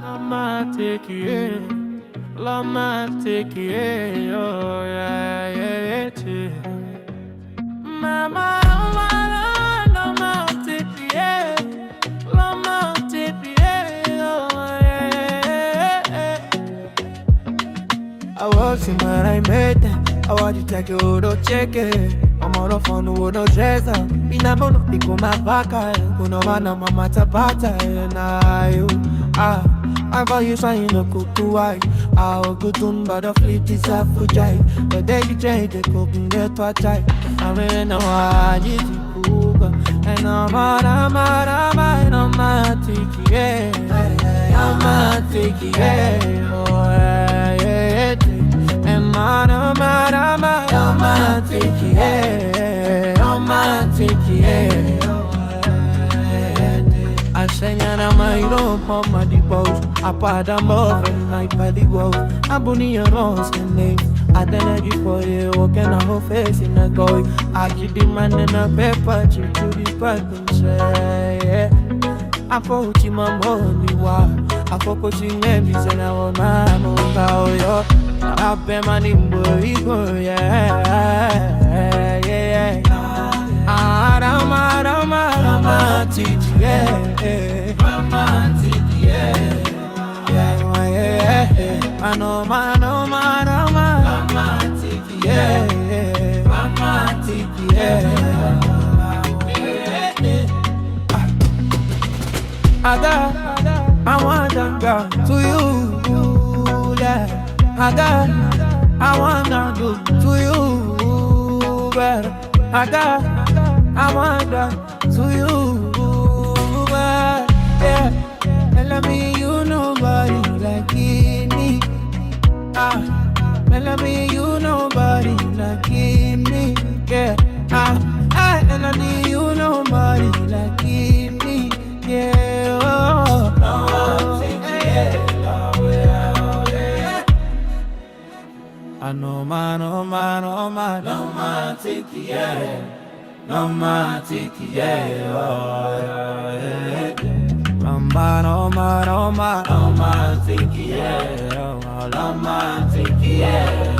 Romantic, yeah. Romantic, yeah. Oh, yeah, yeah, yeah. Mama, romantic, yeah. Romantic, yeah. Oh, yeah, yeah. I was in when I met them. I want you to take you to check it. I'm on the phone with no dresser. Binabono, pico my vaca. Kuno mana mama tapata. I call you saying no kuku I go to but the fleet is a fujai. But they you change the cooking get what I mean no I did you and I'm romantic, yeah. Romantic, yeah. Oh yeah. And romantic, yeah. Romantic, yeah. I say na my room on my depot. I part them off and night by the wall. I bunny a rose and name. I done it for you, walking a whole face in a go. I keep the man in a paper, to the person say. I put him on money, I focus in memories and I want my move out. I pay money, boy, yeah. Romantic, yeah. Romantic, yeah. I know, romantic, yeah. Romantic, yeah. I want to go to you, yeah. I want to go to you, but I want to you, but yeah. Tell me you nobody like me. Tell me you nobody like me, yeah. Tell me you nobody like me, yeah. Romantic, yeah. I know man, romantic, yeah. Romantic, yeah. Romantic, yeah. Romantic, yeah.